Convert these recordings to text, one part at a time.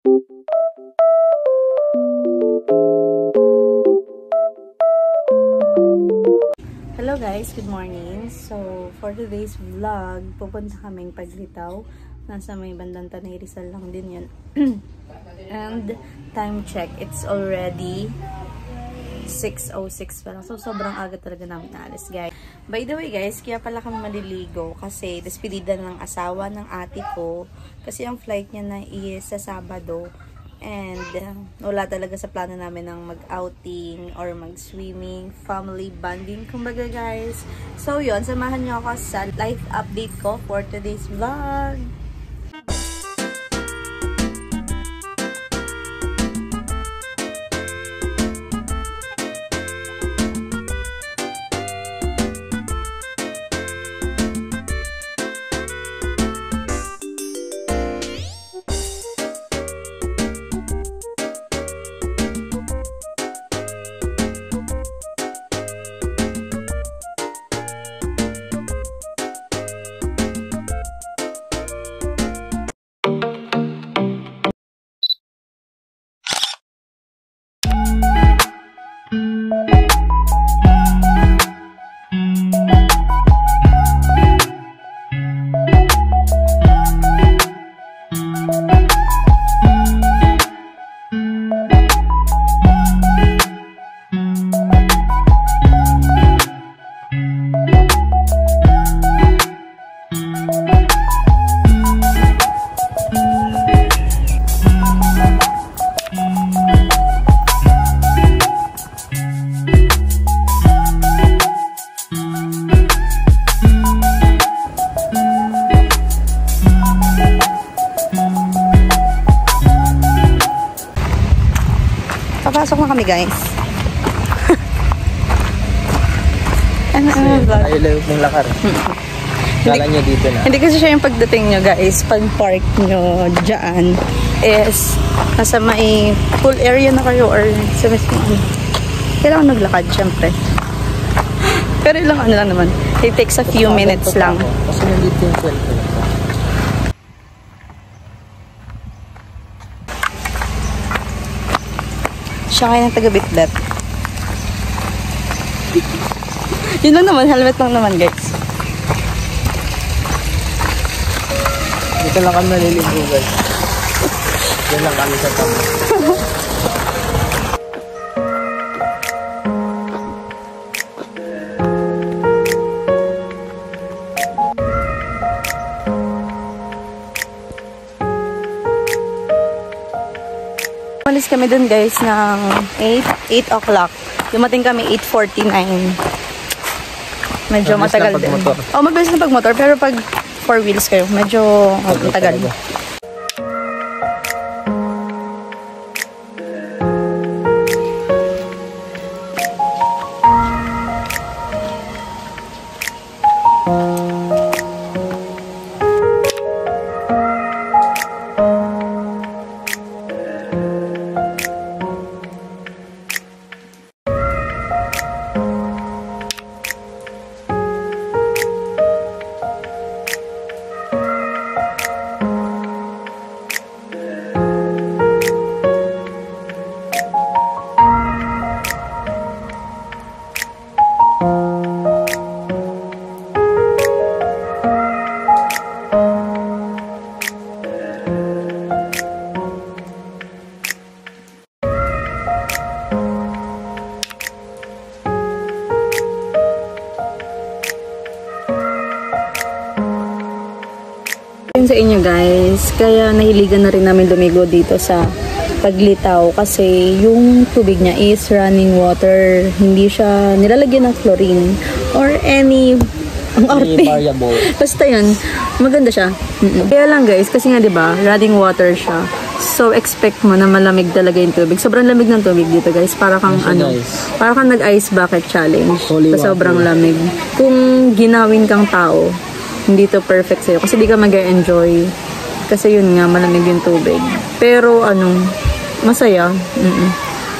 Hello guys, good morning. So, for today's vlog, pupunta kaming Paglitaw. Nasa may bandang Tanay Rizal lang din yan. And, time check, it's already 6:06 pa lang. So, sobrang aga talaga namin naalis, guys. By the way, guys, kaya pala kami maliligo kasi despedida ng asawa ng ate ko. Kasi ang flight niya na is sa Sabado. And, wala talaga sa plano namin ng mag-outing or mag-swimming, family bonding, kumbaga guys. So, yun, samahan niyo ako sa life update ko for today's vlog. Papasok na kami, guys. Ayaw mong lakar. Kala niya dito na. Hindi kasi siya yung pagdating nyo, guys. Pag park nyo dyan is nasa may pool area na kayo or sa mismo ano. Kailangan naglakad, syempre. Pero ilang ano lang naman. It takes a few minutes lang. Kasi nandito yung cellphone. Siya kaya ng taga-bitbet. Yun lang naman, helmet lang naman, guys. Dito lang kami naliligo, guys. Diyan lang kami sa tama. Umalis kami dun, guys, ng 8 o'clock. Dumating kami 8:49. Medyo matagal din. Oh, mabilis na pag motor, pero pag 4 wheels kayo, medyo matagal. Sa inyo, guys, kaya nahiligan na rin namin lumigo dito sa Paglitaw kasi yung tubig niya is running water, hindi siya nilalagyan ng chlorine or any variable. Basta yun, maganda siya. Kaya lang, guys, kasi nga 'di ba, running water siya. So expect mo na malamig talaga yung tubig. Sobrang lamig ng tubig dito, guys. Para kang para kang nag-ice bucket challenge. Sa sobrang lamig. Kung ginawin kang tao, hindi to perfect sa'yo. Kasi di ka mag-enjoy. Kasi yun nga, malamig yung tubig. Pero, masaya.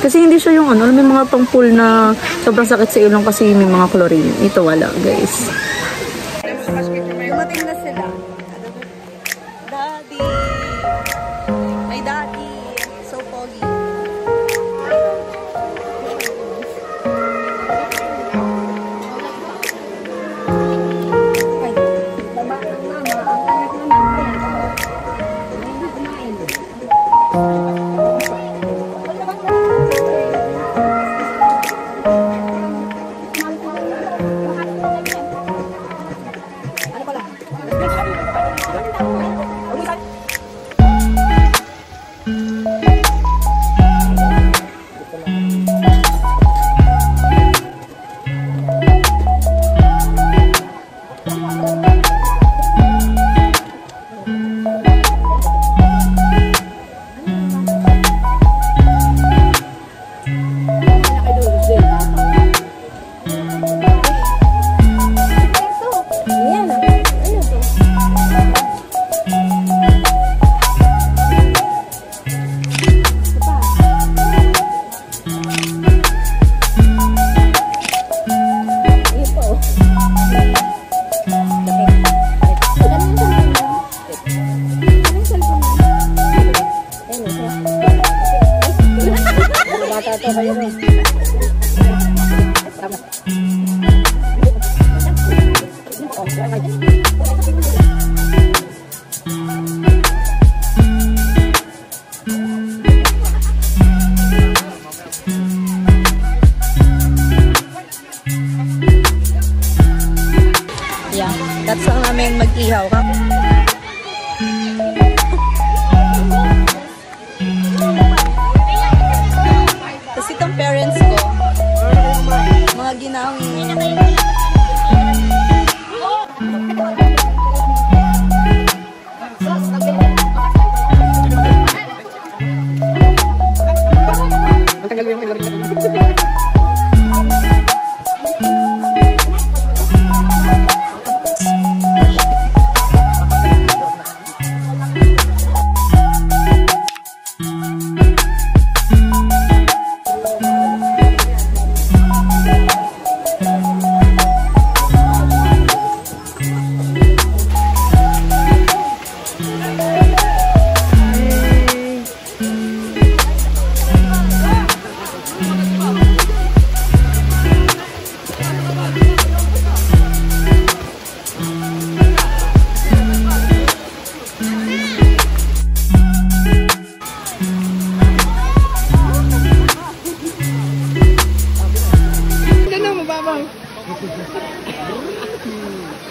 Kasi hindi siya yung may mga pang pool na sobrang sakit sa ilong kasi may mga chlorine. Ito wala, guys. Dumating na sila. Daddy! My daddy! That's lang namin mag-ihaw ka. Kasi itong parents ko, mga ginawi.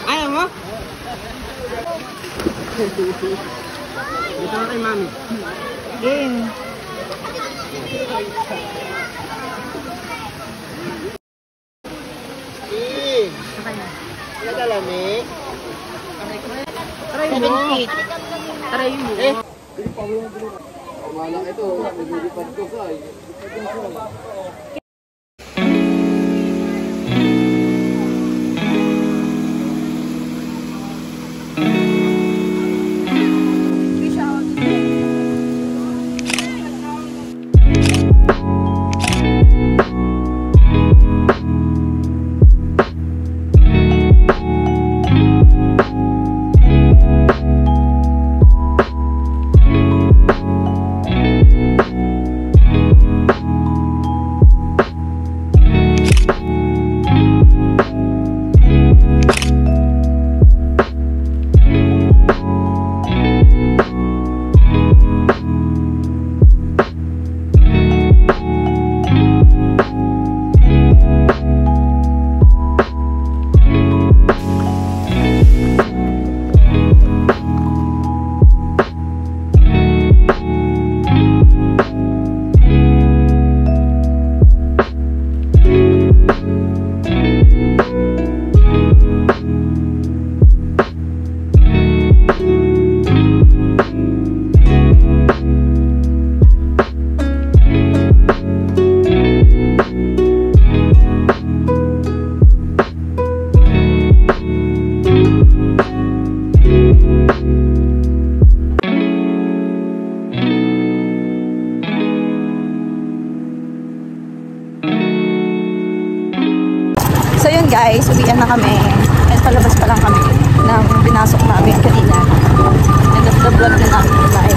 Ayaw mo? Ito na kay mami. Game. Nagalamig. Try mo. Try mo. Wala ito. Nililipat ko ka. So yun guys, uwian na kami. At palabas pa lang kami ng pinasok namin kanina. End of the vlog na namin.